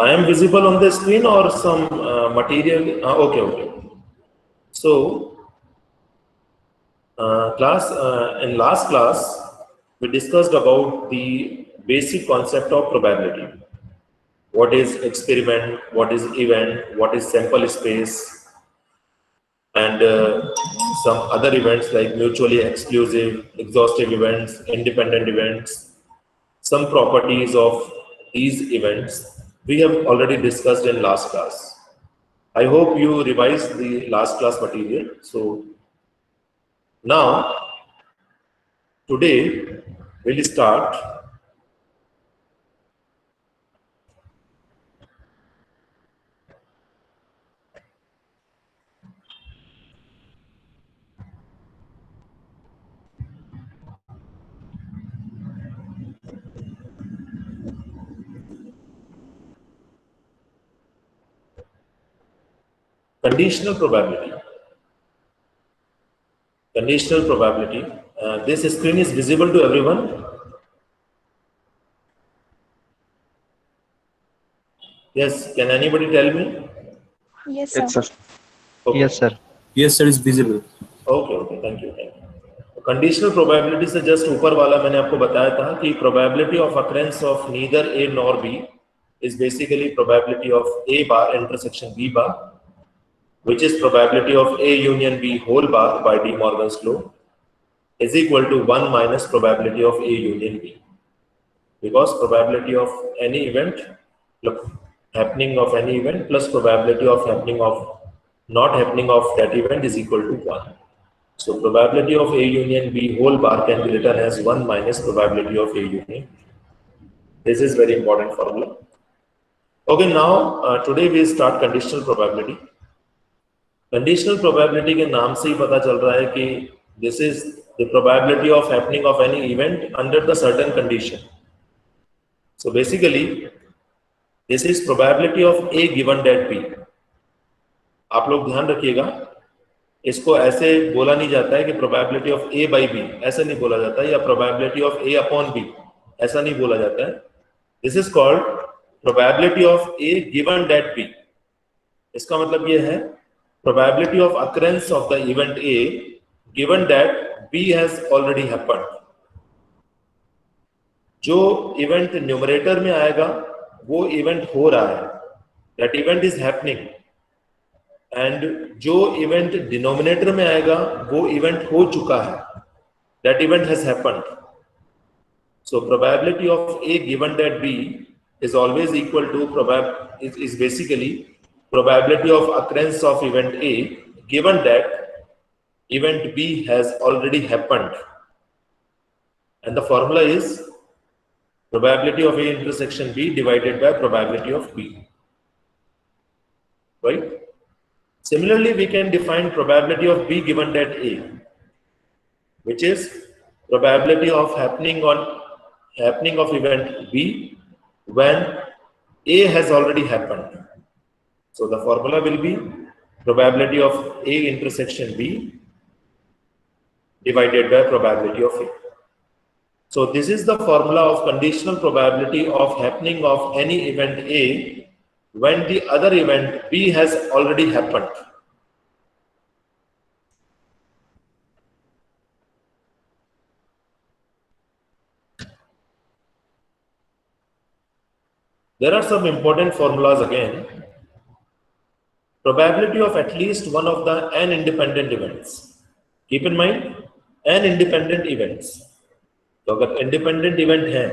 I am visible on the screen or some material? Okay. So, in last class, we discussed about the basic concept of probability. What is experiment? What is event? What is sample space? And some other events like mutually exclusive, exhaustive events, independent events, some properties of these events we have already discussed in last class. I hope you revised the last class material. So now, today we'll start conditional probability. Conditional probability. This screen is visible to everyone. Yes, can anybody tell me? Yes, Yes, sir. sir. Okay. Yes, sir. Yes, sir, it's visible. Okay, thank you. Conditional probability से just ऊपर वाला मैंने आपको बताया था कि probability of occurrence of neither A nor B is basically probability of A bar intersection B bar, which is probability of A union B whole bar by De Morgan's law is equal to 1 minus probability of A union B, because probability of any event happening of any event plus probability of happening of not happening of that event is equal to 1. So probability of A union B whole bar can be written as 1 minus probability of A union. This is very important formula. Okay, now today we start conditional probability. Conditional probability के नाम से ही पता चल रहा है कि this is the probability of happening of any event under the certain condition. So basically this is probability of A given that B. आप लोग ध्यान रखिएगा, इसको ऐसे बोला नहीं जाता है कि probability of A by B, ऐसा नहीं बोला जाता है, या probability of A upon B ऐसा नहीं बोला जाता है. This is called probability of A given that B. इसका मतलब ये है probability of occurrence of the event A given that B has already happened. जो event numerator में आएगा वो event हो रहा है, that event is happening, and जो event denominator में आएगा वो event हो चुका है, that event has happened. So probability of A given that B is always equal to is basically probability of occurrence of event A given that event B has already happened, and the formula is probability of A intersection B divided by probability of B, right? Similarly, we can define probability of B given that A, which is probability of happening of event B when A has already happened. So the formula will be probability of A intersection B divided by probability of A. So this is the formula of conditional probability of happening of any event A when the other event B has already happened. There are some important formulas again. Probability of at least one of the n independent events. Keep in mind n independent events. तो अगर independent event है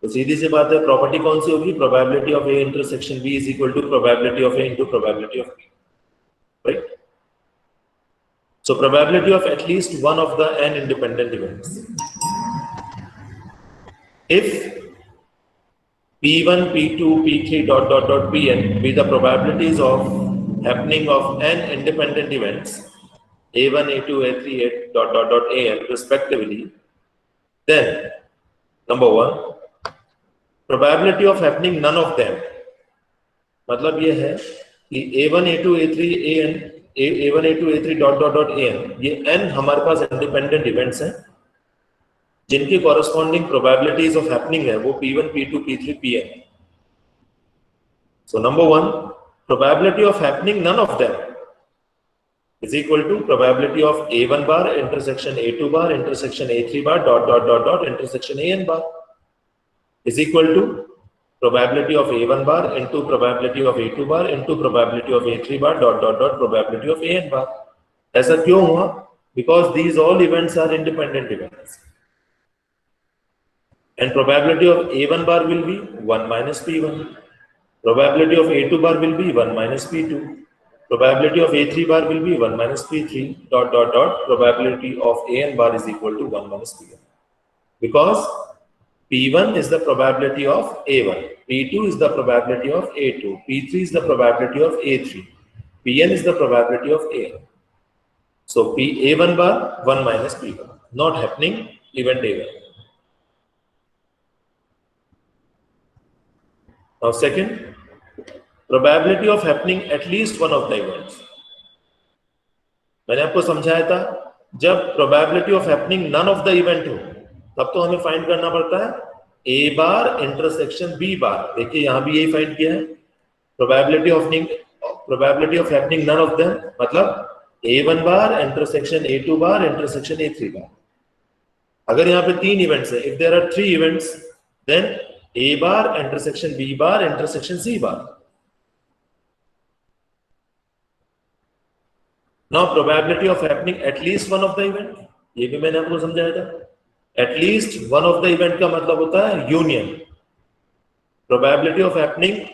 तो सीधी सी बात है property कौन सी होगी? Probability of A intersection B is equal to probability of A into probability of B, right? So probability of at least one of the n independent events. If P1, P2, P3 dot Pn be the probabilities of happening of n independent events A1, A2, A3, dot An respectively, then number one, probability of happening none of them. मतलब ये है कि A1, A2, A3, An, A1, A2, A3 dot An, ये n हमारे पास independent events हैं जिनकी corresponding probabilities of happening है वो P1, P2, P3, Pn. So number 1, probability of happening none of them is equal to probability of A1 bar intersection A2 bar intersection A3 bar dot intersection AN bar is equal to probability of A1 bar into probability of A2 bar into probability of A3 bar dot probability of AN bar. ऐसा क्यों हुआ? Because these all events are independent events. And probability of A1 bar will be 1 minus P1. Probability of A2 bar will be 1 minus P2. Probability of A3 bar will be 1 minus P3 dot probability of AN bar is equal to 1 minus P1. Because P1 is the probability of A1, P2 is the probability of A2, P3 is the probability of A3, Pn is the probability of AN. So A1 bar 1 minus P1, not happening event A1. Now second, probability of happening at least one of the events. मैंने आपको समझाया था जब probability of happening none of the event हो तब तो हमें find करना पड़ता है A बार इंटरसेक्शन B बार. देखिए यहाँ भी यही फाइंड किया है. probability of happening none of them मतलब A1 बार इंटरसेक्शन A2 बार इंटरसेक्शन A3 बार. अगर यहाँ पे 3 इवेंट्स है, if there are 3 events then A bar intersection B bar intersection C bar. Now probability of happening at least one of the event, ये भी मैंने आपको समझाया था. At least one of the event का मतलब होता है union. Probability of happening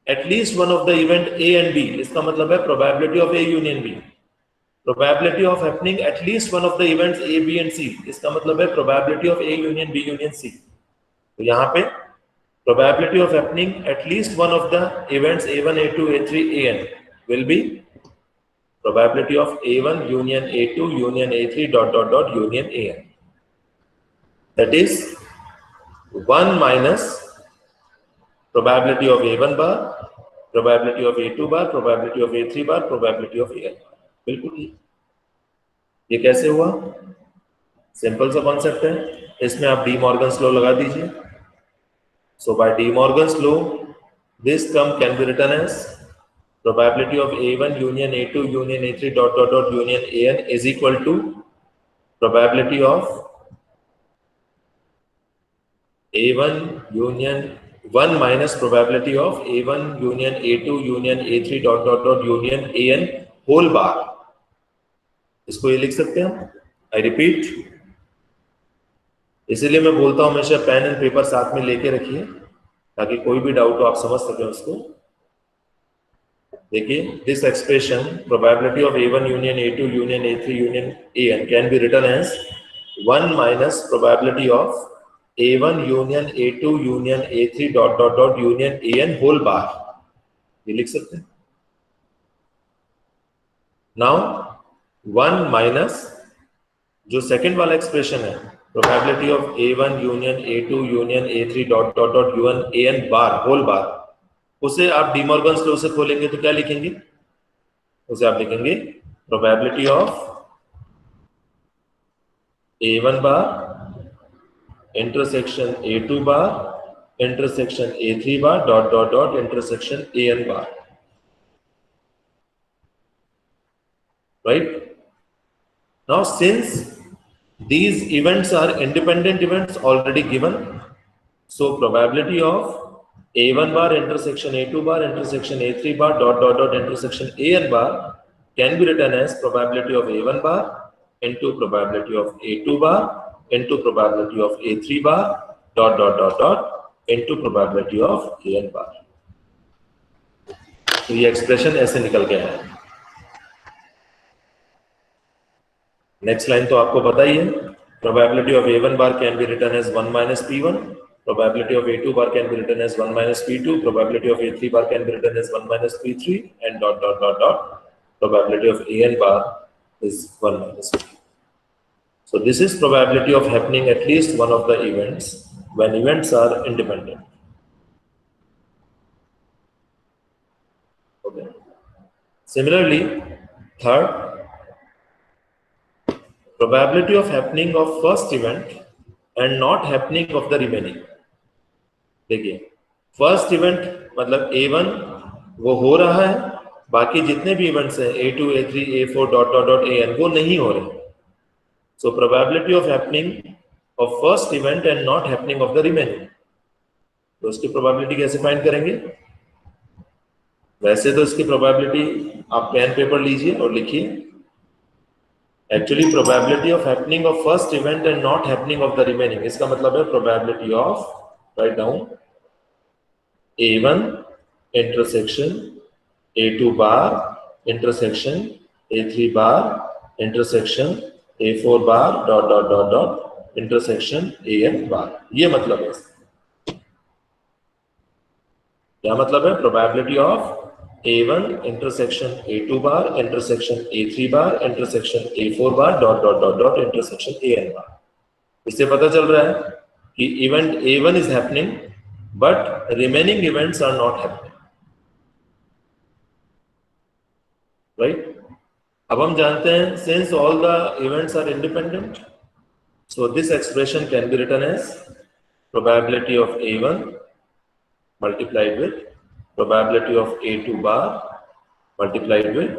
at least one of the event A and B, इसका मतलब है probability of A union B. Probability of happening at least one of the events A, B and C, इसका मतलब है probability of A union B union C. तो यहाँ पे probability of happening at least one of the events A1, A2, A3, AN will be probability of A1 union A2 union A3 dot union AN. That is 1 minus probability of A1 bar, probability of A2 bar, probability of A3 bar, probability of AN bar. बिल्कुल ये कैसे हुआ? Simple सा concept है. इसमें आप D Morgan's law लगा दीजिए. So by De Morgan's law, this term can be written as probability of A1 union A2 union A3 dot union AN is equal to probability of A1 union 1 minus probability of A1 union A2 union A3 dot union AN whole bar. इसको ये लिख सकते हैं हम. I repeat, इसीलिए मैं बोलता हूं हमेशा पेन एंड पेपर साथ में लेके रखिए ताकि कोई भी डाउट हो आप समझ सकें उसको. देखिए, this expression probability of A1 union A2 union A3 union AN can be written as 1 minus probability of A1 union A2 union A3 dot union AN whole bar. ये लिख सकते हैं. नाउ 1 माइनस जो सेकंड वाला expression है probability of A1 union A2 union A3 dot union AN bar whole bar, उसे आप D Morgan's law से खोलेंगे तो क्या लिखेंगे? उसे आप लिखेंगे probability of A1 bar intersection A2 bar intersection A3 bar dot intersection AN bar. Right? Now since these events are independent events already given, so probability of A1 bar intersection A2 bar intersection A3 bar dot intersection AN bar can be written as probability of A1 bar into probability of A2 bar into probability of A3 bar dot into probability of AN bar. तो ये expression ऐसे निकल गया है. Next line तो आपको पता ही है. Probability of A1 bar can be written as 1 minus P1. Probability of A2 bar can be written as 1 minus P2. Probability of A3 bar can be written as 1 minus P3 and dot. Probability of AN bar is 1 minus P. So this is probability of happening at least one of the events when events are independent. Okay. Similarly, third, probability of happening of first event and not happening of the remaining. देखिए, first event मतलब A1 वो हो रहा है, बाकी जितने भी events हैं A2, A3, A4 dot dot dot AN वो नहीं हो रहे. So probability of happening of first event and not happening of the remaining. तो इसकी प्रोबेबिलिटी कैसे फाइंड करेंगे? वैसे तो इसकी प्रोबेबिलिटी आप पेन पेपर लीजिए और लिखिए. Actually probability of happening of first event and not happening of the remaining, इसका मतलब है probability of, write down, A1 intersection A2 bar intersection A3 bar intersection A4 bar dot dot dot dot intersection AN बार. ये मतलब है. क्या मतलब है? Probability of A1 intersection A2 bar intersection A3 bar intersection A4 bar dot dot dot dot intersection AN बार. इससे पता चल रहा है कि event A1 is happening but remaining events are not happening, right. अब हम जानते हैं since all the events are independent, so this expression can be written as probability of A1 multiplied with probability of A2 bar multiplied with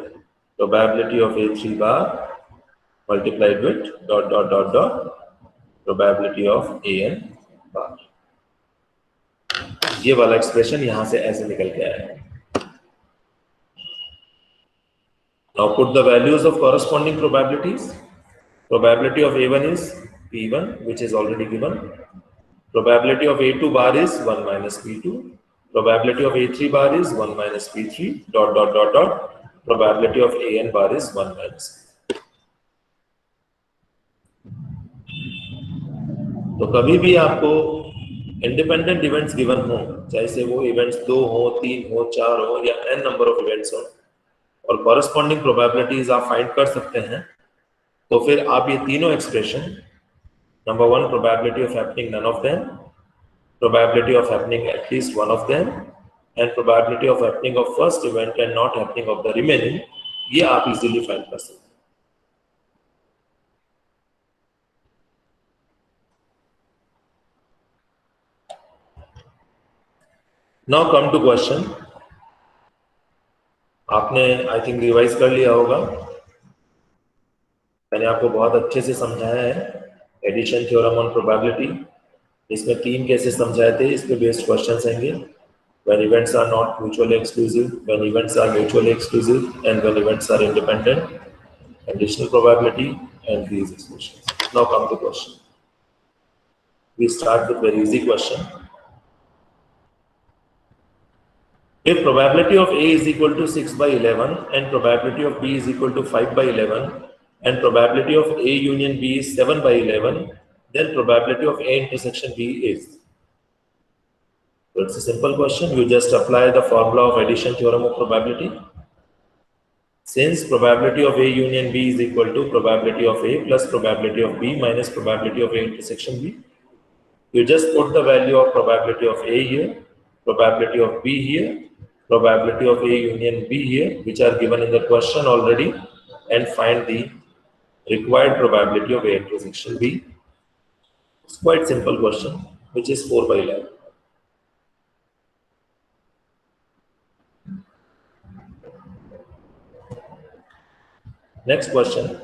probability of A3 bar multiplied with dot dot dot dot probability of AN bar. ये वाला expression यहां से ऐसे निकल के आया है. Now put the values of corresponding probabilities. Probability of A1 is P1, which is already given. Probability of A2 bar is 1 minus P2. Probability of A3 bar is 1 minus P3 dot dot dot dot. Probability of AN bar is 1 minus. तो कभी भी आपको independent events given हो, चाहे से वो events 2 हो, 3 हो, 4 हो या n नंबर ऑफ इवेंट्स हो, और कॉरेस्पॉन्डिंग प्रोबेबिलिटीज आप फाइंड कर सकते हैं, तो फिर आप ये तीनों expression, number 1 probability of happening none of them, probability of happening at least one of them, and probability of happening of first event and not happening of the remaining, ये आप इजीली फाइंड कर सकते हैं. Now come to question. आपने I think revise कर लिया होगा, मैंने आपको बहुत अच्छे से समझाया है एडिशन थ्योरम ऑन प्रोबेबिलिटी. इसमें 3 केसेस समझाए थे, इस पे बेस्ड क्वेश्चंस आएंगे. When events are not mutually exclusive, when events are mutually exclusive, and when events are independent, conditional probability, and these expressions. Now come to question. We start with very easy question. If probability of A is equal to 6 by 11 and probability of B is equal to 5 by 11 and probability of A union B is 7 by 11, then probability of A intersection B is. So it's a simple question. You just apply the formula of addition theorem of probability. Since probability of A union B is equal to probability of A plus probability of B minus probability of A intersection B, you just put the value of probability of A here, probability of B here, probability of A union B here, which are given in the question already, and find the required probability of A intersection B. It's quite simple question, which is 4 by 11. Next question.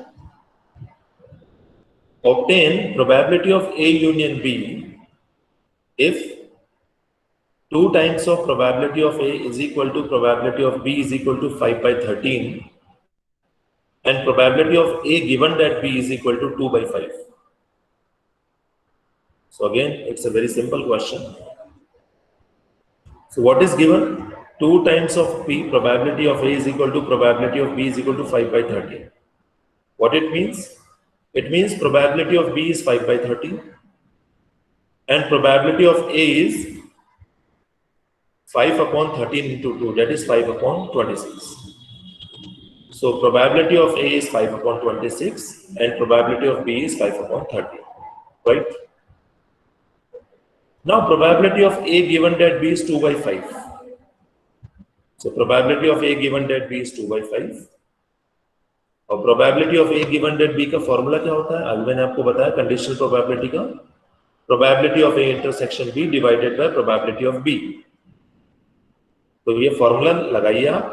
Obtain probability of A union B if 2 times of probability of A is equal to probability of B is equal to 5 by 13 and probability of A given that B is equal to 2 by 5. So again, it's a very simple question. So what is given? 2 times of P, probability of A is equal to probability of B is equal to 5 by 13. What it means? It means probability of B is 5 by 13 and probability of A is 5 upon 13 into 2, that is 5 upon 26. So probability of A is 5 upon 26 and probability of B is 5 upon 13, right? Now probability of A given that B is 2 by 5. So probability of A given that B is 2 by 5. और probability of A given that B का formula क्या होता है? अभी मैंने आपको बताया conditional probability का, probability of A intersection B divided by probability of B. तो ये फॉर्मूला लगाइए आप।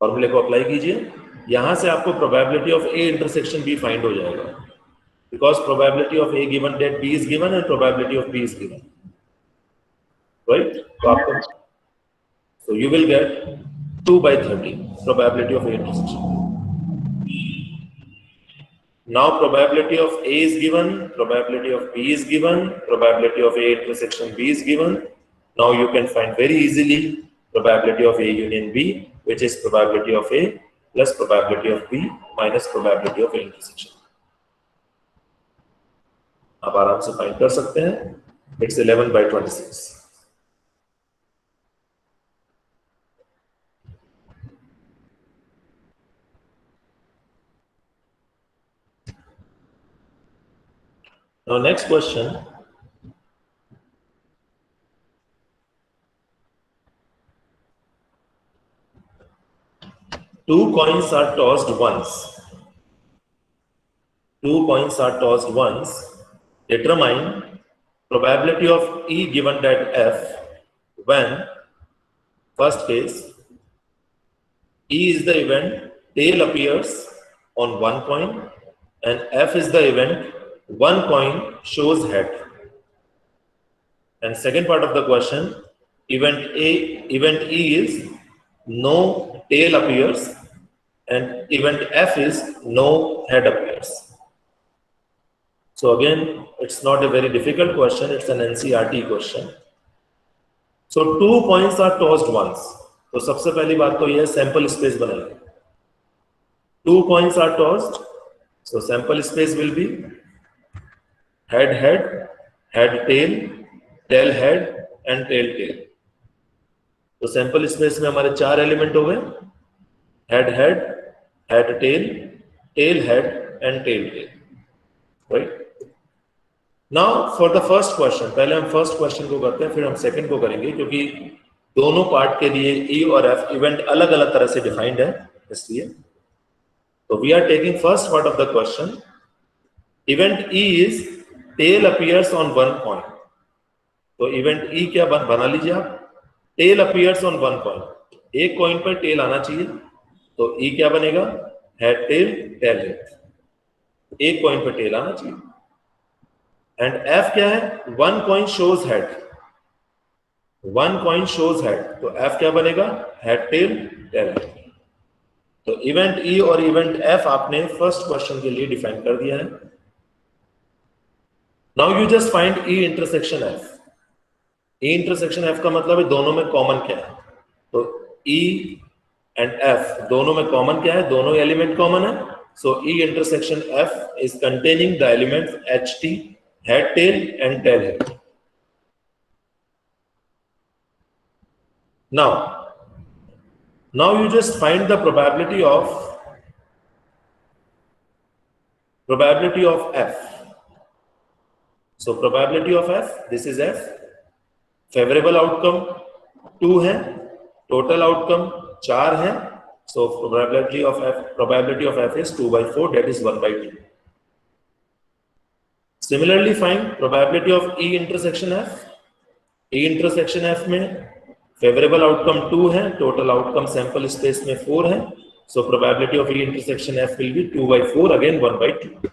फॉर्मूले को अप्लाई कीजिए, यहां से आपको probability of A intersection B find हो जाएगा, because probability of A given that B is given and probability of B is given, right. तो आपको, so you will get 2/30 probability of A intersection. Now probability of A is given, probability of B is given, probability of A intersection B is given. Now you can find very easily probability of A union B, which is probability of A plus probability of B minus probability of A intersection. आप आराम से find कर सकते हैं। It's 11/26. Now next question. Two coins are tossed once. Two coins are tossed once. Determine probability of E given that F when, first case, E is the event tail appears on one coin and F is the event one coin shows head. And second part of the question, event E is no tail appears and event F is no head appears. So again, it's not a very difficult question, it's an NCERT question. So two coins are tossed once. तो सबसे पहली बात तो यह sample space बनाइए। Two coins are tossed, so sample space will be head head, head tail, tail head and tail tail. तो sample space में हमारे चार एलिमेंट हो गए, head head, head tail, tail head and tail tail, right. Now for the first question, पहले हम first question को करते हैं, फिर हम सेकंड को करेंगे, क्योंकि दोनों पार्ट के लिए ई और एफ इवेंट अलग अलग तरह से डिफाइंड है, इसलिए। तो we are taking first part of the question. Event E is tail appears on one coin. तो इवेंट ई क्या बना लीजिए आप, tail appears on one coin, एक कॉइन पर टेल आना चाहिए, तो ई क्या बनेगा, हेड टेल टेल हेड, एक कॉइन पर टेल आना चाहिए। एंड एफ क्या है, one coin shows head, one coin shows head, तो एफ क्या बनेगा, हेड टेल टेल हेड। तो इवेंट ई और इवेंट एफ आपने फर्स्ट क्वेश्चन के लिए डिफाइन कर दिया है। Now you just find E intersection F. E intersection F का मतलब है दोनों में कॉमन क्या है, तो ई एंड एफ दोनों में कॉमन क्या है, दोनों एलिमेंट कॉमन है, so E intersection F is containing the elements H T, head tail and tail head. Now you just find the probability of F. So probability of F, this is F. Favorable outcome 2 है, total outcome 4 है, so probability of F is 2/4, that is 1/2. Similarly find probability of E intersection F. E intersection F में favourable outcome 2 है, total outcome sample space में 4 है, सो probability of E intersection F will be 2/4, again 1/2।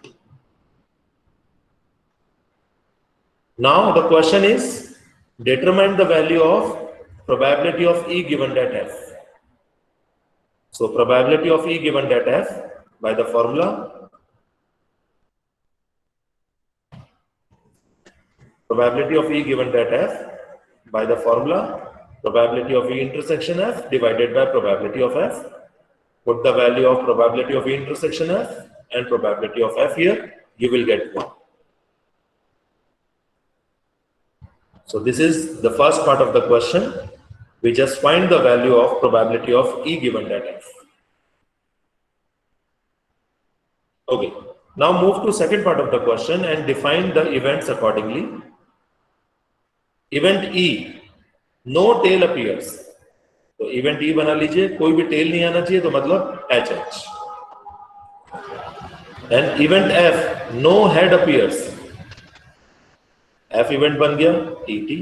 Now the question is determine the value of probability of E given that F. So probability of E given that F by the formula, probability of E given that F by the formula probability of E intersection F divided by probability of F. Put the value of probability of E intersection F and probability of F here, you will get 1. So this is the first part of the question. We just find the value of probability of E given that F. Okay, now move to second part of the question and define the events accordingly. Event E, no tail appears, तो event E बना लीजिए, कोई भी tell नहीं आना चाहिए, तो मतलब H H. And event F no head appears, F event बन गया टी।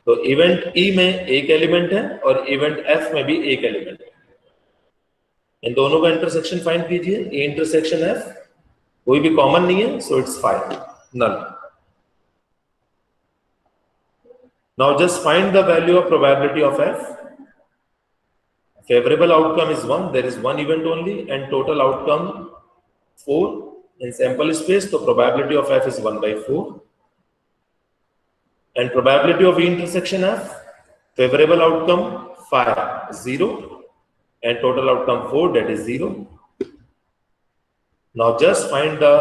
तो इवेंट ई में एक एलिमेंट है और इवेंट एफ में भी एक एलिमेंट है, इन दोनों का इंटरसेक्शन फाइंड कीजिए, ए इंटरसेक्शन एफ, कोई भी कॉमन नहीं है, so it's five null. Now just find the value of probability of F. Favorable outcome is 1, there is one event only, and total outcome 4 in sample space, so probability of F is 1 by 4. And probability of E intersection F, favorable outcome 5, 0, and total outcome 4, that is 0. Now just find the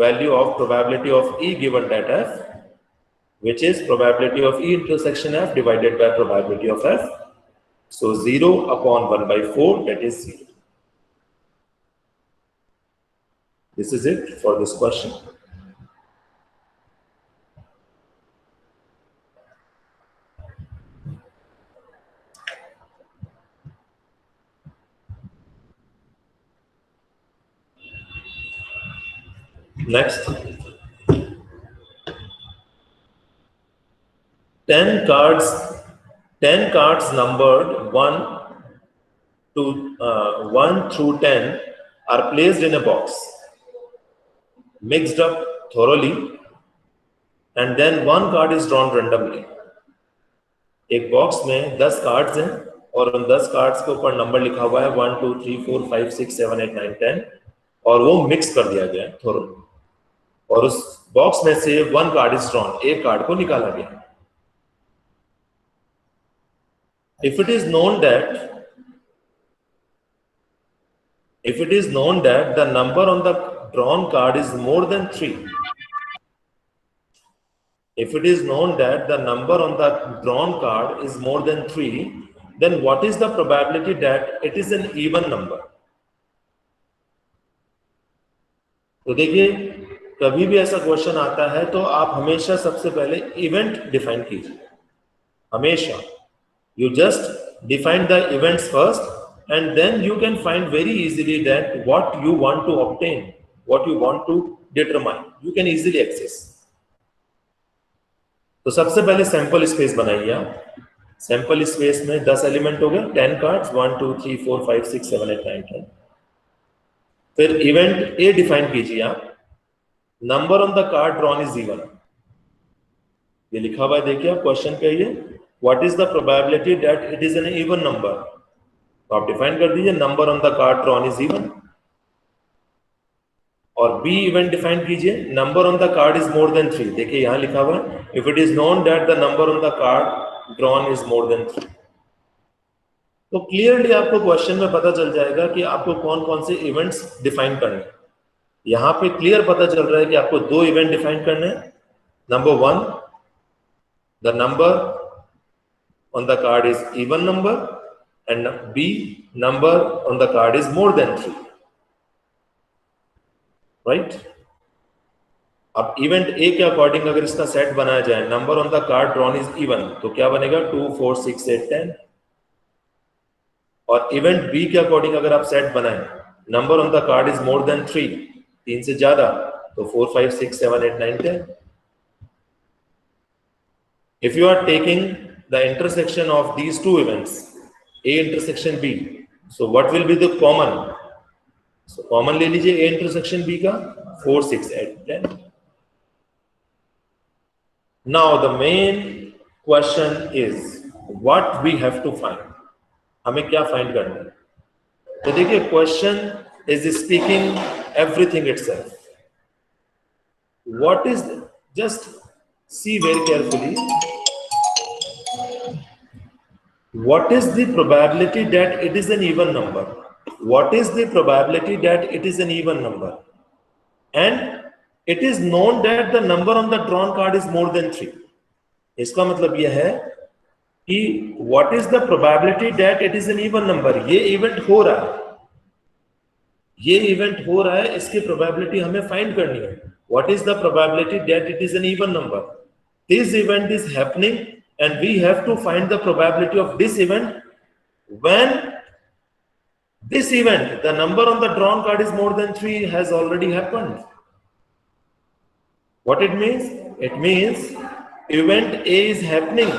value of probability of E given that F, which is probability of E intersection F divided by probability of F. So 0 upon 1 by 4, that is 0. This is it for this question. Next, 10 cards numbered 1 through 10 are placed in a box, mixed up thoroughly, and then one card is drawn randomly. एक box में 10 cards हैं और उन 10 cards के ऊपर number लिखा हुआ है 1 2 3 4 5 6 7 8 9 10, और वो मिक्स कर दिया गया है thoroughly, और उस बॉक्स में से वन कार्ड इज ड्रॉन, एक कार्ड को निकाला गया। If it is known that the number on the drawn card is more than 3, if it is known that the number on the drawn card is more than 3, then what is the probability that it is an even number? तो देखिए, कभी भी ऐसा question आता है तो आप हमेशा सबसे पहले इवेंट डिफाइन कीजिए, हमेशा। You just define the events first, and then you can find very easily that what you want to obtain, what you want to determine, you can easily access. तो सबसे पहले सैंपल स्पेस बनाइए आप। Sample space में 10 element हो गए, 10 cards 1 2 3 4 5 6 7 8 9 10। फिर event A define कीजिए आप, number on the card drawn is even, ये लिखा हुआ है, देखिए आप क्वेश्चन पे, ये what is the probability that it is an even number, तो आप डिफाइन कर दीजिए number on the card drawn is even. और बी इवेंट डिफाइन कीजिए, number on the card is more than 3, देखिए यहां लिखा हुआ है if it is known that the number on the card drawn is more than 3। तो clearly आपको question में पता चल जाएगा कि आपको कौन कौन से इवेंट्स डिफाइन करने हैं। यहां पे क्लियर पता चल रहा है कि आपको 2 इवेंट डिफाइन करने हैं। Number 1, the number on the card is even number, and B, number on the card is more than 3, right? अब इवेंट ए के अकॉर्डिंग अगर इसका सेट बनाया जाए, number on the card drawn is even, तो क्या बनेगा 2 4 6 8 10। और इवेंट बी के अकॉर्डिंग अगर आप सेट बनाएं, number on the card is more than 3, 3 से ज्यादा, तो 4 5 6 7 8 9 10। If you are taking the intersection of these two events, A intersection B, so what will be the common? So common ले लीजिए A intersection B का 4 6 8 10। Now the main question is what we have to find, हमें क्या find करना है? तो देखिए question is speaking everything itself. What is, just see very carefully, what is the probability that it is an even number? What is the probability that it is an even number? And it is known that the number on the drawn card is more than 3. इसका मतलब यह है कि what is the probability that it is an even number? ये event हो रहा है, ये इवेंट हो रहा है, इसकी probability हमें फाइंड करनी है। What is the probability that it is an even number? This event is happening, and we have to find the probability of this event when This event, the number on the drawn card is more than 3, has already happened. What it means? It means event A is happening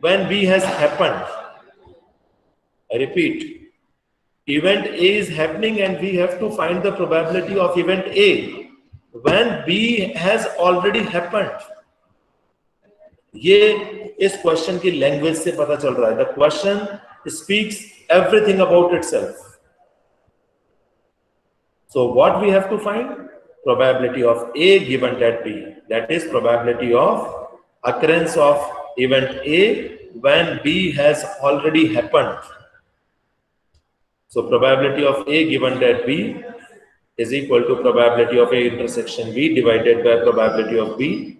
when B has happened. I repeat, event A is happening and we have to find the probability of event A when B has already happened. ये इस question की language से पता चल रहा है. The question speaks everything about itself. So what we have to find? Probability of A given that B. That is probability of occurrence of event A when B has already happened. So probability of A given that B is equal to probability of A intersection B divided by probability of B.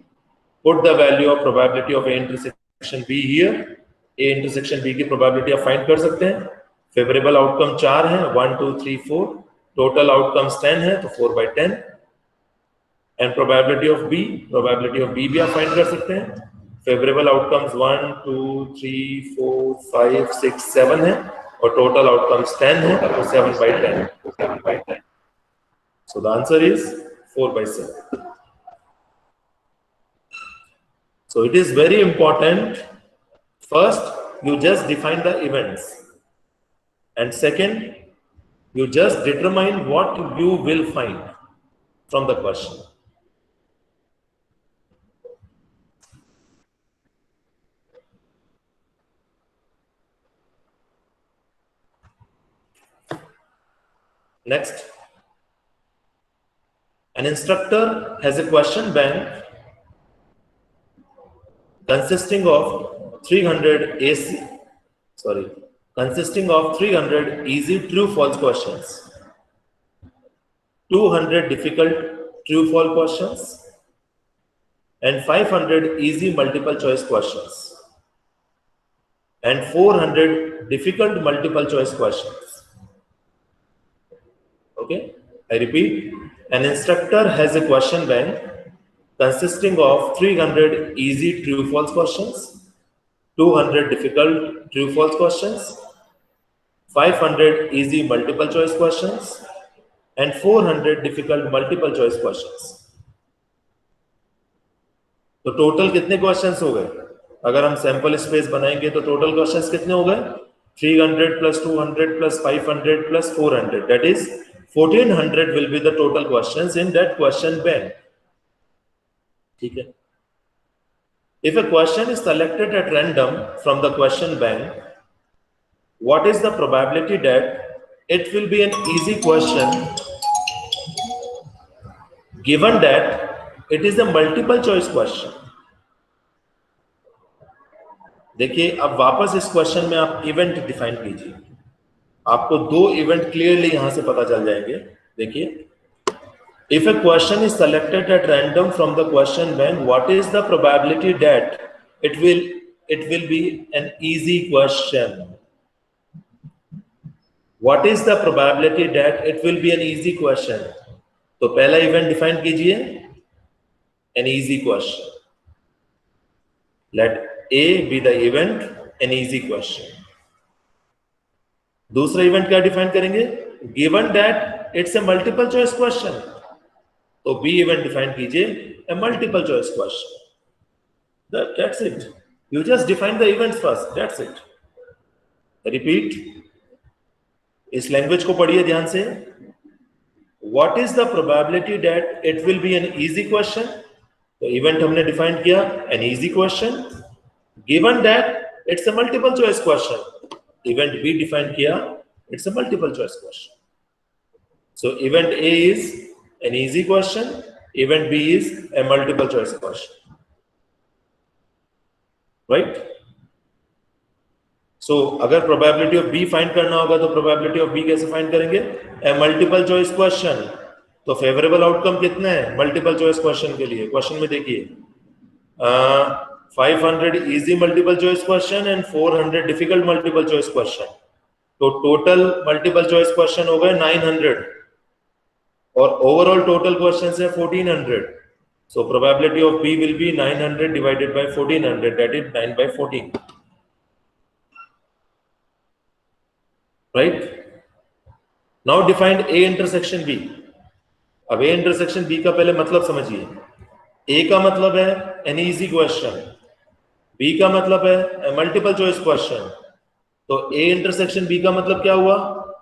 Put the value of probability of A intersection B here. A intersection B की probability आप find कर सकते हैं. Favorable outcome 4 है, 1, 2, 3, 4. Total outcomes 10 है, तो 4 by 10. And probability of B भी आप find कर सकते हैं. Favorable outcomes 1, 2, 3, 4, 5, 6, 7 है, और total outcomes 10 है, तो 7 by 10. So the answer is 4 by 7. So it is very important. First, you just define the events. And second, you just determine what you will find from the question. Next, an instructor has a question bank consisting of 300 easy true-false questions, 200 difficult true-false questions, and 500 easy multiple-choice questions, and 400 difficult multiple-choice questions. Okay, I repeat, an instructor has a question bank consisting of 300 easy true-false questions, 200 difficult true-false questions, 500 easy multiple-choice questions, and 400 difficult multiple-choice questions. तो total कितने questions हो गए? अगर हम sample space बनाएंगे तो total questions कितने हो गए? 300 plus 200 plus 500 plus 400. That is 1400 will be the total questions in that question bank. ठीक है? If a question is selected at random from the question bank, what is the probability that it will be an easy question given that it is a multiple choice question? देखिए, अब वापस इस question में आप event define कीजिए. आपको दो event clearly यहां से पता चल जाएंगे. देखिए, if a question is selected at random from the question bank, what is the probability that it will be an easy question? What is the probability that it will be an easy question? तो पहला event define कीजिए, an easy question. Let A be the event, an easy question. दूसरा event क्या define करेंगे? Given that it's a multiple choice question, तो B event define कीजिए, a multiple choice question. That's it. You just define the events first. That's it. Repeat. इस language को पढ़िए ध्यान से. What is the probability that it will be an easy question? तो event हमने define किया, an easy question. Given that it's a multiple choice question, event B define किया, it's a multiple choice question. So event A is an easy question, event B is a multiple choice question, right? So अगर probability of B find करना होगा तो probability of B कैसे find करेंगे? A multiple choice question. तो favourable outcome कितना है multiple choice question के लिए? क्वेश्चन में देखिए, 500 easy multiple choice question and 400 difficult multiple choice question. तो टोटल मल्टीपल चॉइस क्वेश्चन हो गए 900 और ओवरऑल टोटल क्वेश्चन है 1400. So probability of B will be 900 divided by 1400, that is 9 by 14, right? Now defined A intersection B. अब A intersection B का पहले मतलब समझिए। ए का मतलब है एन इजी क्वेश्चन, बी का मतलब है मल्टीपल चॉइस क्वेश्चन। तो ए इंटरसेक्शन बी का मतलब क्या हुआ?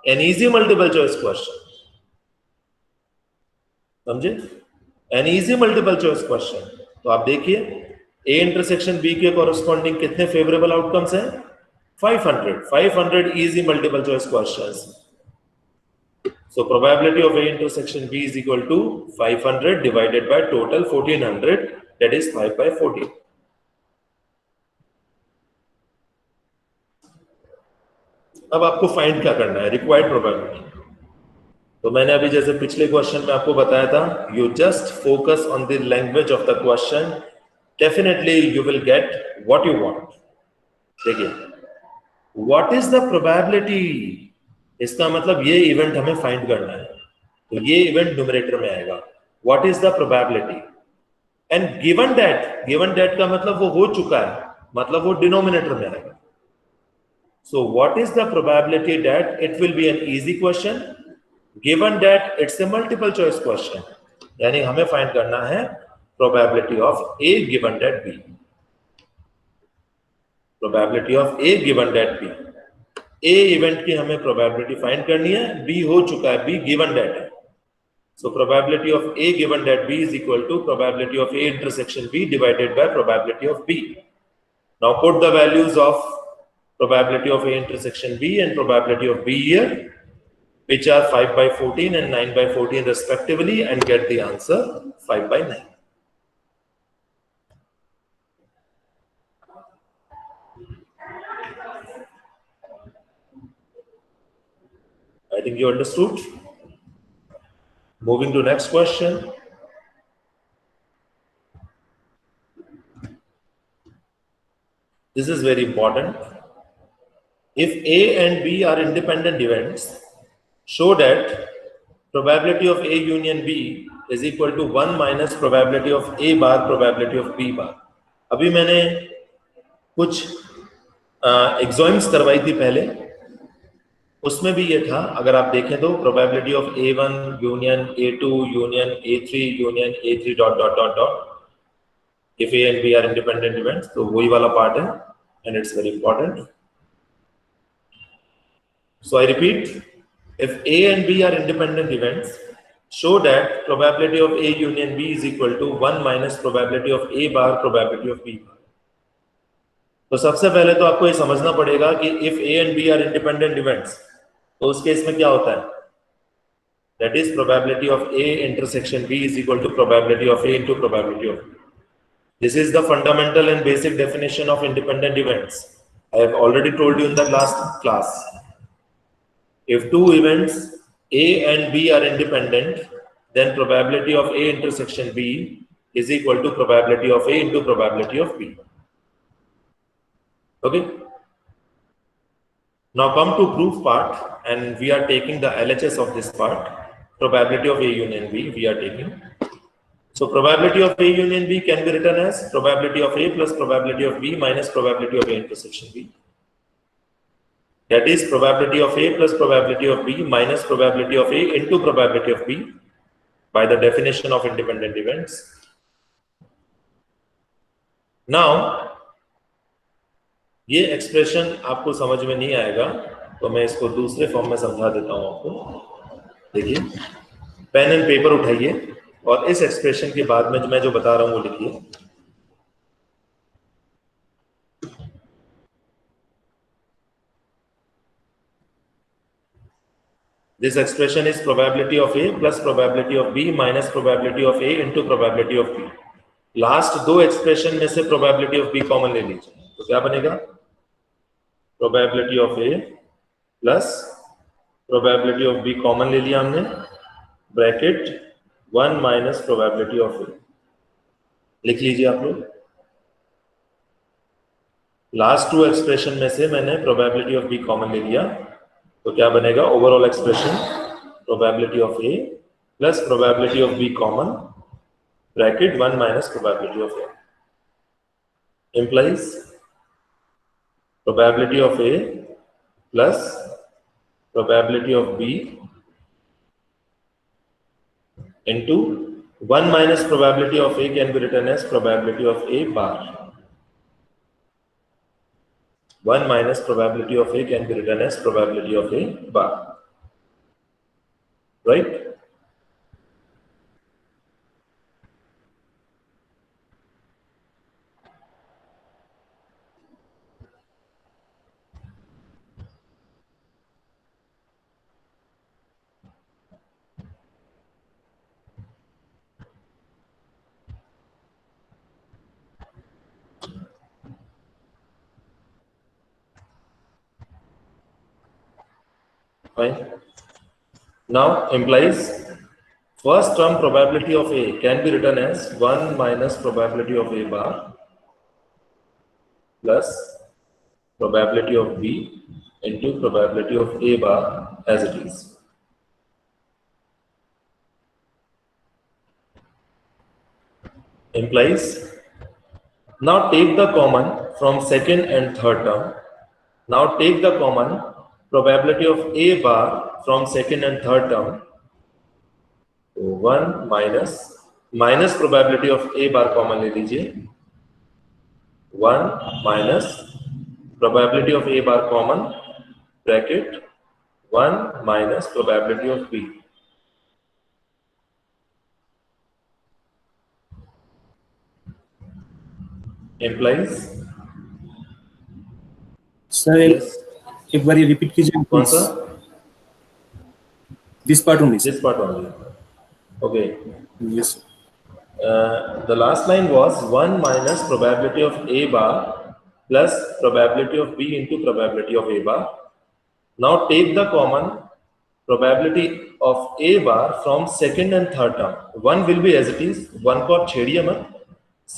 An easy multiple choice question. समझे? An easy multiple choice question. तो आप देखिए ए इंटरसेक्शन बी के कॉरेस्पॉन्डिंग कितने फेवरेबल आउटकम्स हैं? 500 easy multiple choice questions. So probability of A intersection B is equal to 500 divided by total 1400, that is 5 by 14. अब आपको find क्या करना है? Required probability. तो मैंने अभी जैसे पिछले क्वेश्चन में आपको बताया था, you just focus on the language of the question, definitely you will get what you want. देखिए, व्हाट इज द प्रोबेबिलिटी, इसका मतलब ये इवेंट हमें फाइंड करना है, तो ये इवेंट न्यूमरेटर में आएगा। What is the probability and given that का मतलब वो हो चुका है, मतलब वो डिनोमिनेटर में आएगा। So what is the probability that it will be an easy question given that it's a multiple choice question, यानी हमें फाइंड करना है probability of A given that B. Probability of A given that B, A event की हमें probability find करनी है, B हो चुका है, बी गिवन दैट है। So probability of A given that B is equal to probability of A intersection B divided by probability of B. Now put the values of probability of A intersection B and probability of B here, which are 5 by 14 and 9 by 14 respectively, and get the answer 5 by 9. I think you understood. Moving to next question. This is very important. If A and B are independent events, show that probability of A union B is equal to 1 minus probability of A bar probability of B bar. अभी मैंने कुछ exams करवाई थी पहले, उसमें भी ये था, अगर आप देखें तो probability of A1 union A2 union A3 union A3 dot dot dot dot if A and B are independent events, तो वही वाला पार्ट है and it's very important. So I repeat, if A and B are independent events, show that probability of A union B is equal to 1 minus probability of A bar probability of B bar. तो सबसे पहले तो आपको ये समझना पड़ेगा कि if A and B are independent events, तो उस केस में क्या होता है? That is probability of A intersection B is equal to probability of A into probability of B. This is the fundamental and basic definition of independent events. I have already told you in the last class. If two events A and B are independent, then probability of A intersection B is equal to probability of A into probability of B. Okay. Now come to proof part, and we are taking the LHS of this part. Probability of A union B we are taking. So probability of A union B can be written as probability of A plus probability of B minus probability of A intersection B. That is probability of A plus probability of B minus probability of A into probability of B by the definition of independent events. Now, ये expression आपको समझ में नहीं आएगा, तो मैं इसको दूसरे फॉर्म में समझा देता हूं आपको। देखिए, पेन एंड पेपर उठाइए और इस एक्सप्रेशन के बाद में मैं जो बता रहा हूं वो लिखिए। This expression is probability of A plus probability of B minus probability of A into probability of B. Last दो एक्सप्रेशन में से probability of B कॉमन ले लीजिए, तो क्या बनेगा? probability of A plus probability of B common ले लिया हमने, bracket 1 minus probability of A। लिख लीजिए आप लोग। लास्ट टू एक्सप्रेशन में से मैंने probability of B कॉमन ले लिया, तो क्या बनेगा? Overall expression probability of A plus probability of B common bracket 1 minus probability of A implies probability of A plus probability of B into 1 minus probability of A can be written as probability of A bar. 1 minus probability of A can be written as probability of A bar. Right? Fine. Now implies first term probability of A can be written as 1 minus probability of A bar plus probability of B into probability of A bar as it is. Implies now take the common from second and third term. Now take the common probability of A bar from second and third term. 1 minus probability of A bar common ले लीजिए. 1 minus probability of A bar common bracket 1 minus probability of B. Implies sir yes. एक बार ये repeat कीजिए कौन सा? This part only. This part only. Okay. Yes. The last line was 1 minus probability of A bar plus probability of B into probability of A bar. Now take the common probability of A bar from second and third term. One will be as it is. One को आप छेड़िए मत.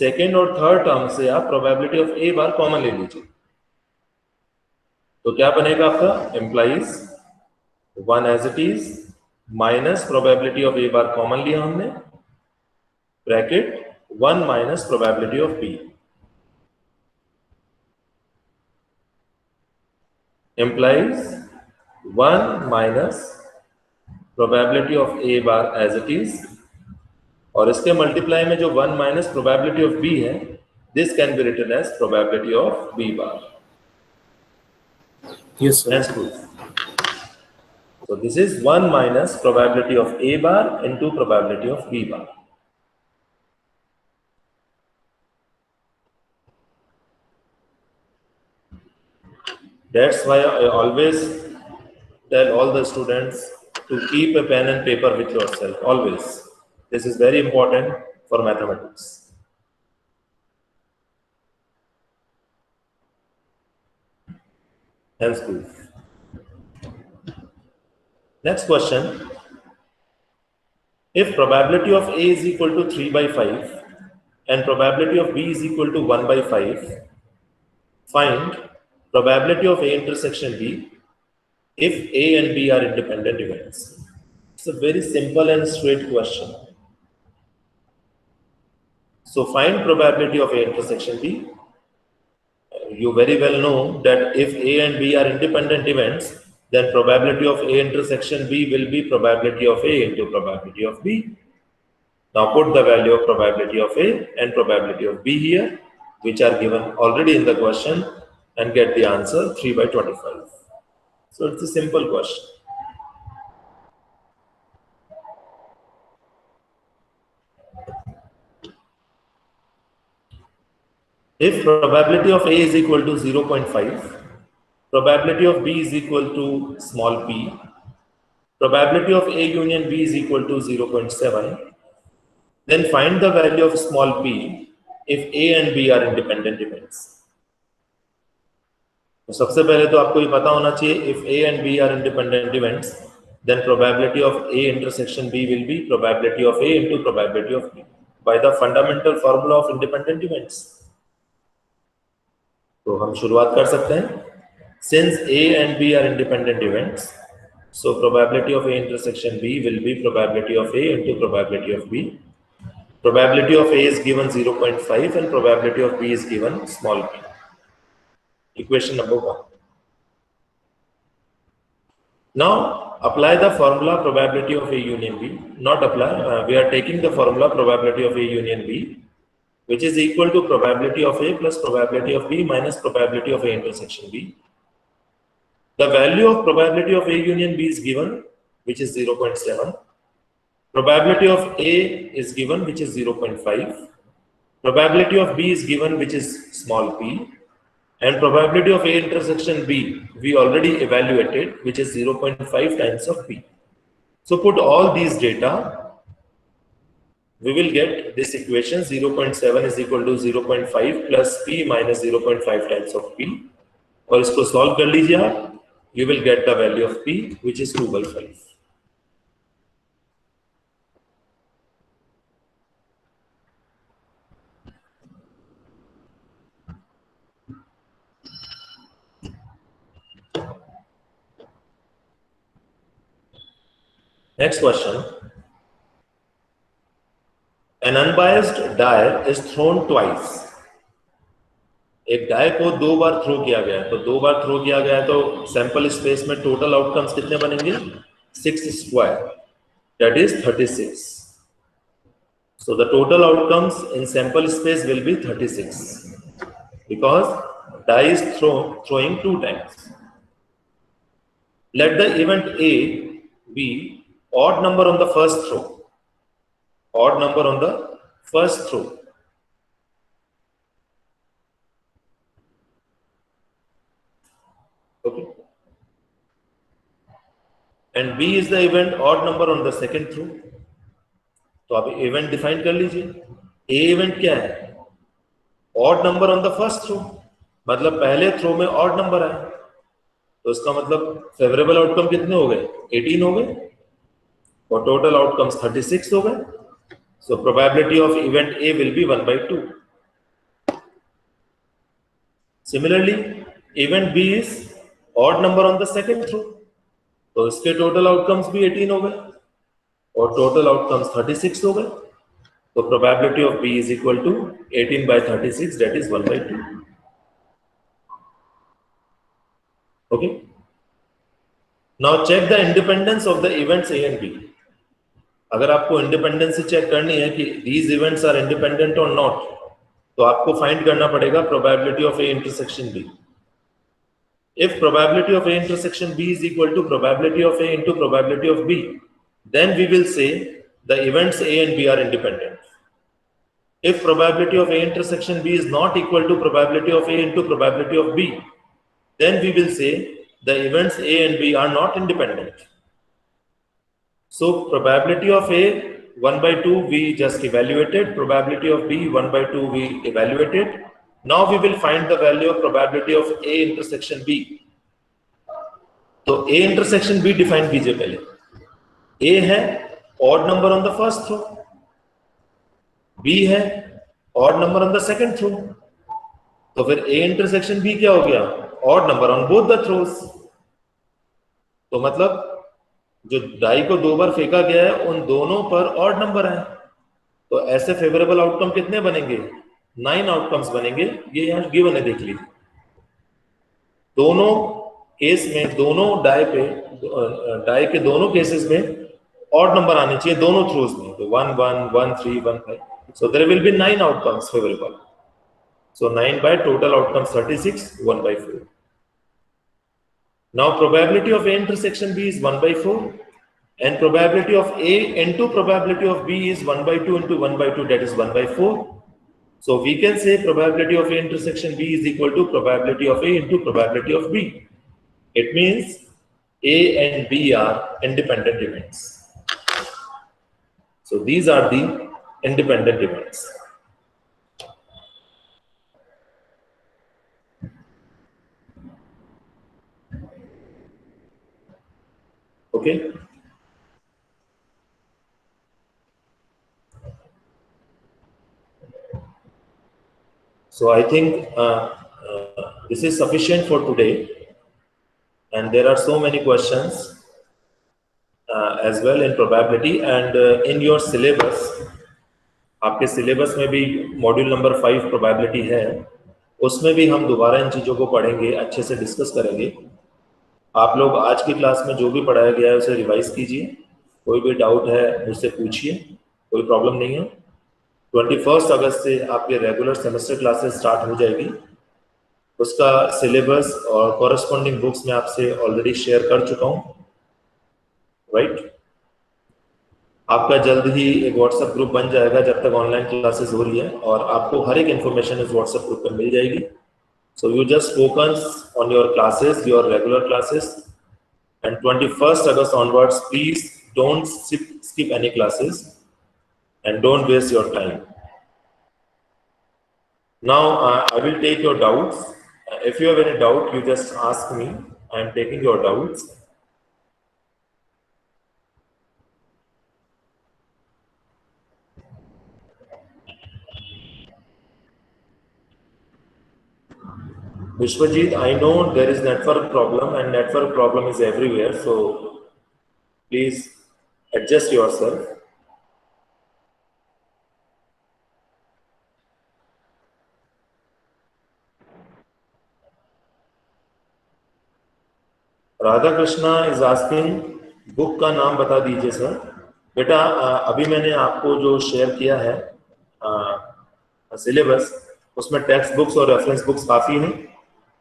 Second और third term से आप probability of A bar common ले लीजिए. तो क्या बनेगा आपका? Implies 1 as it is minus probability of A bar common लिया हमने. Bracket 1 minus probability of B. Implies 1 minus probability of A bar as it is. और इसके मल्टीप्लाई में जो 1 minus probability of B है, this can be written as probability of B bar. Yes, sir. That's proof. So this is 1 minus probability of A bar into probability of B bar. That's why I always tell all the students to keep a pen and paper with yourself, always. This is very important for mathematics. Hence proof. Next question. If probability of A is equal to 3 by 5 and probability of B is equal to 1 by 5, find probability of A intersection B if A and B are independent events. It's a very simple and straight question. So find probability of A intersection B. You very well know that if A and B are independent events, then probability of A intersection B will be probability of A into probability of B. Now put the value of probability of A and probability of B here, which are given already in the question, and get the answer 3 by 25. So it's a simple question. If probability of A is equal to 0.5, probability of B is equal to small p, probability of A union B is equal to 0.7, then find the value of small p if A and B are independent events. तो सबसे पहले तो आपको ये पता होना चाहिए if A and B are independent events, then probability of A intersection B will be probability of A into probability of B by the fundamental formula of independent events. तो हम शुरुआत कर सकते हैं. Since A and B are independent events, so probability of A intersection B will be probability of A into probability of B. Probability of A is given 0.5 and probability of B is given small p. Equation number 1. Now apply the formula probability of A union B. Not apply. We are taking the formula probability of A union B, which is equal to probability of A plus probability of B minus probability of A intersection B. The value of probability of A union B is given, which is 0.7. Probability of A is given, which is 0.5. Probability of B is given, which is small p. And probability of A intersection B, we already evaluated, which is 0.5 times of P. So put all these data, we will get this equation 0.7 is equal to 0.5 plus P minus 0.5 times of P. और इसको solve कर लीजिए आप, you will get the value of P, which is 2/5. Next question. An unbiased die is thrown twice. एक die को 2 बार throw किया गया है, तो 2 बार थ्रो किया गया है, तो सैंपल स्पेस में टोटल आउटकम्स कितने बनेंगे? 6 square, that is 36. So the total outcomes in sample space will be 36 because die is throwing 2 times. Let the event A be odd number on the first throw. Odd number on the first throw. Okay. And B is the event odd number on the second throw. तो आप event define कर लीजिए. ए event क्या है? Odd number on the first throw, मतलब पहले throw में odd number आए, तो इसका मतलब फेवरेबल आउटकम कितने हो गए? 18 हो गए और टोटल आउटकम्स 36 हो गए. So probability of event A will be 1/2. Similarly event B is odd number on the second throw, तो इसके टोटल आउटकम्स भी 18 हो गए और टोटल आउटकम्स 36 हो गए. तो probability of B is equal to 18/36, that is 1/2. Okay. Now check the independence of the events A and B. अगर आपको इंडिपेंडेंसी चेक करनी है कि दीज इवेंट्स आर इंडिपेंडेंट और नॉट, तो आपको फाइंड करना पड़ेगा probability of A intersection B. If probability of A intersection B is equal to probability of A into probability of B, then we will say the events A and B are independent. If probability of A intersection B is not equal to probability of A into probability of B, then we will say the events A and B are not independent. So probability of A 1/2 we just evaluated, probability of B 1/2 we evaluated. Now we will find the value of probability of A intersection B. तो A intersection B define कीजिए पहले. A है odd number on the first throw, B है odd number on the second throw, तो फिर A intersection B क्या हो गया? Odd number on both the throws. तो मतलब जो डाई को 2 बार फेंका गया है उन दोनों पर odd number है, तो ऐसे फेवरेबल आउटकम कितने बनेंगे? 9 आउटकम्स बनेंगे. ये यहाँ गिवन है, देख लीजिए. दोनों केस में, दोनों डाई के दोनों केसेस में ऑड नंबर आने चाहिए दोनों थ्रोज में. तो 1 1 1 3 1 5. So there will be 9 outcomes favourable. So 9 by total outcomes 36, 1/4. Now probability of A intersection B is 1/4 and probability of A into probability of B is 1/2 into 1/2, that is 1/4. So we can say probability of A intersection B is equal to probability of A into probability of B. It means A and B are independent events. So these are the independent events. Okay. So I think this is sufficient for today, and there are so many questions as well in probability and in your syllabus. आपके syllabus में भी module number 5 probability है, उसमें भी हम दोबारा इन चीज़ों को पढ़ेंगे, अच्छे से डिस्कस करेंगे. आप लोग आज की क्लास में जो भी पढ़ाया गया है उसे रिवाइज कीजिए, कोई भी डाउट है मुझसे पूछिए, कोई प्रॉब्लम नहीं है। 21 अगस्त से आपके रेगुलर सेमेस्टर क्लासेस स्टार्ट हो जाएगी। उसका सिलेबस और कॉरेस्पॉन्डिंग बुक्स मैं आपसे ऑलरेडी शेयर कर चुका हूँ, राइट। आपका जल्द ही एक व्हाट्सएप ग्रुप बन जाएगा जब तक ऑनलाइन क्लासेस हो रही है, और आपको हर एक इन्फॉर्मेशन इस व्हाट्सएप ग्रुप पर मिल जाएगी। So you just focus on your classes, your regular classes, and 21st August onwards, please don't skip any classes and don't waste your time. Now I will take your doubts. If you have any doubt, you just ask me. I am taking your doubts. Vishwajit, I know there is network problem and network problem is everywhere. So please adjust yourself. Radha Krishna is asking, book का नाम बता दीजिए sir. बेटा अभी मैंने आपको जो share किया है सिलेबस, उसमें टेक्स्ट बुक्स और रेफरेंस बुक्स काफ़ी हैं।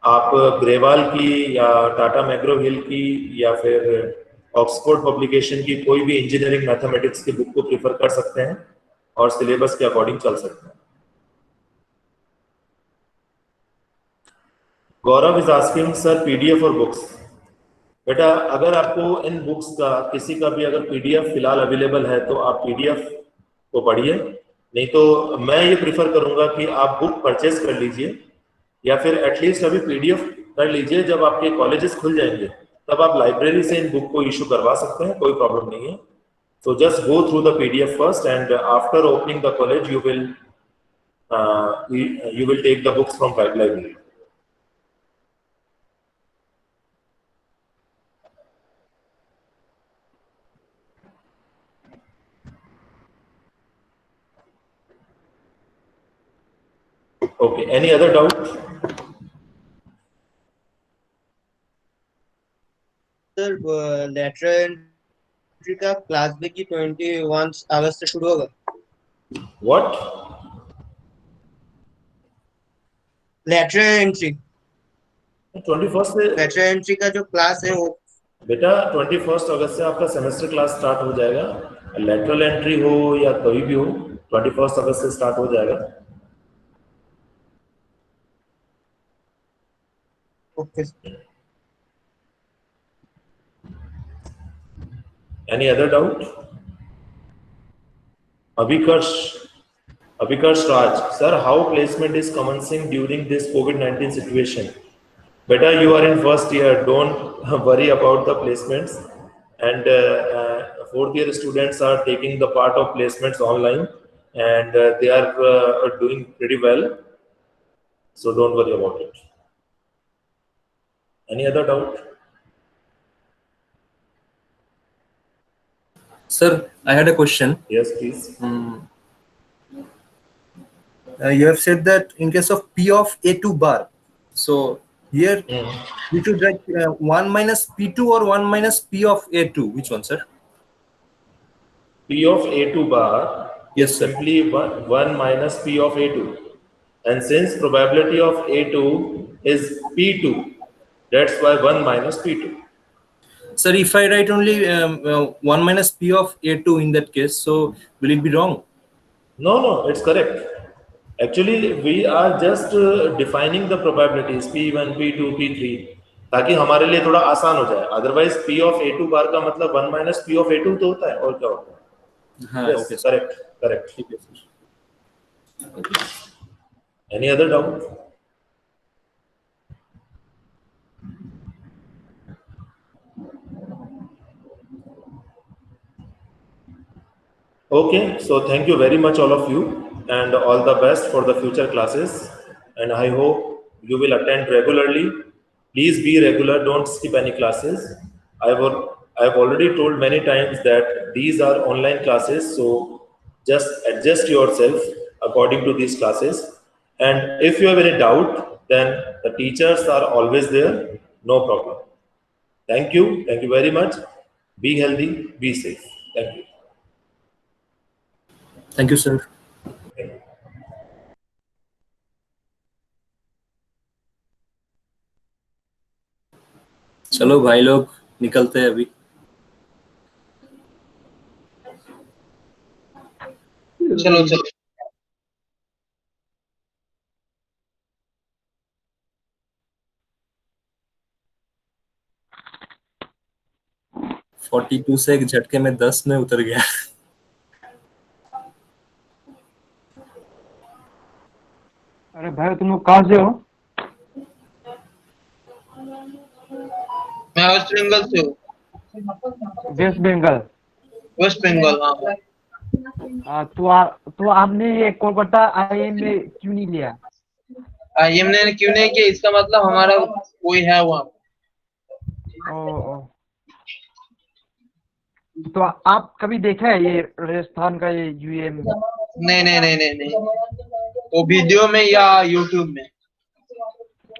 आप ग्रेवाल की या टाटा मैग्रो हिल की या फिर ऑक्सफोर्ड पब्लिकेशन की कोई भी इंजीनियरिंग मैथमेटिक्स की बुक को प्रीफर कर सकते हैं और सिलेबस के अकॉर्डिंग चल सकते हैं। गौरव इज आस्किंग सर पीडीएफ और बुक्स। बेटा अगर आपको इन बुक्स का किसी का भी अगर पीडीएफ फिलहाल अवेलेबल है तो आप पीडीएफ को पढ़िए, नहीं तो मैं ये प्रीफर करूंगा कि आप बुक परचेज कर लीजिए या फिर एटलीस्ट अभी पीडीएफ कर लीजिए। जब आपके कॉलेजेस खुल जाएंगे तब आप लाइब्रेरी से इन बुक को इशू करवा सकते हैं, कोई प्रॉब्लम नहीं है। So just go through the PDF first and after opening the college you will take the books from library. Okay, any other doubt? Sir lateral entry का class B की 21 अगस्त से शुरू होगा। What? लेटरल एंट्री 21 से lateral entry का जो class है वो बेटा 21 अगस्त से आपका सेमेस्टर क्लास स्टार्ट हो जाएगा। लेटरल एंट्री हो या कोई भी हो, 21 अगस्त से स्टार्ट हो जाएगा। Okay. Any other doubt? Abhikarsh Raj, sir, how placement is commencing during this COVID-19 situation? Beta, you are in first year, don't worry about the placements, and fourth year students are taking the part of placements online and they are doing pretty well, so don't worry about it. Any other doubt? Sir, I had a question. Yes, please. You have said that in case of P of A2 bar, so here we should write 1 minus P2 or 1 minus P of A2. Which one, sir? P of A2 bar Yes, sir. simply 1 minus P of A2. And since probability of A2 is P2, that's why 1 minus P2. Sir, if I write only 1 minus P of A2 in that case, so will it be wrong? No, it's correct. Actually, we are just defining the probabilities P1, P2, P3 ताकि हमारे लिए थोड़ा आसान हो जाए। Otherwise P of A2 बार का मतलब 1 minus P of A2 तो होता है, और क्या होता है? हाँ, Yes, okay, correct. ठीक है, sir. Okay. Any other doubt? Okay, so thank you very much all of you and all the best for the future classes, and I hope you will attend regularly. Please be regular, don't skip any classes. I've already told many times that these are online classes, so just adjust yourself according to these classes. And if you have any doubt, then the teachers are always there, no problem. Thank you very much. Be healthy, be safe. Thank you. Thank you, sir. Thank you. चलो भाई लोग निकलते हैं अभी। चलो चलो। 42 से एक झटके में 10 में उतर गया। अरे भाई तुम लोग कहाँ से हो? मैं वेस्ट बंगाल से हूँ। वेस्ट बंगाल। वेस्ट बंगाल, हाँ। तो आपने ये कोलकाता आईएम में क्यों नहीं लिया? आईएम ने क्यों नहीं किया, इसका मतलब हमारा कोई है वहाँ। ओ। तो आप कभी देखा है ये राजस्थान का ये यूएम? नहीं नहीं नहीं नहीं नहीं, वो वीडियो में या यूट्यूब में।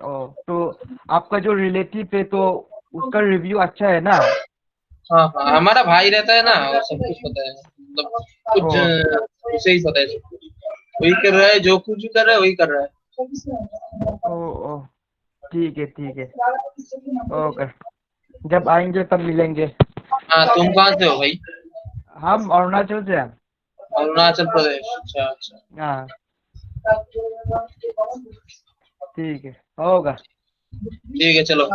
ओ, तो आपका जो रिलेटिव है तो उसका रिव्यू अच्छा है ना? हाँ हाँ, हमारा भाई रहता है ना, और सब कुछ पता है, मतलब कुछ ओ, उसे ही पता है सब कुछ। वही कर रहा है, जो कुछ कर रहा है वही कर रहा है। ओ, ठीक है। ओके, जब आएंगे तब मिलेंगे। हाँ, तुम कहाँ से हो भाई? हम अरुणाचल से हैं। अरुणाचल प्रदेश, अच्छा अच्छा। हाँ, ठीक है, होगा। ठीक है, चलो।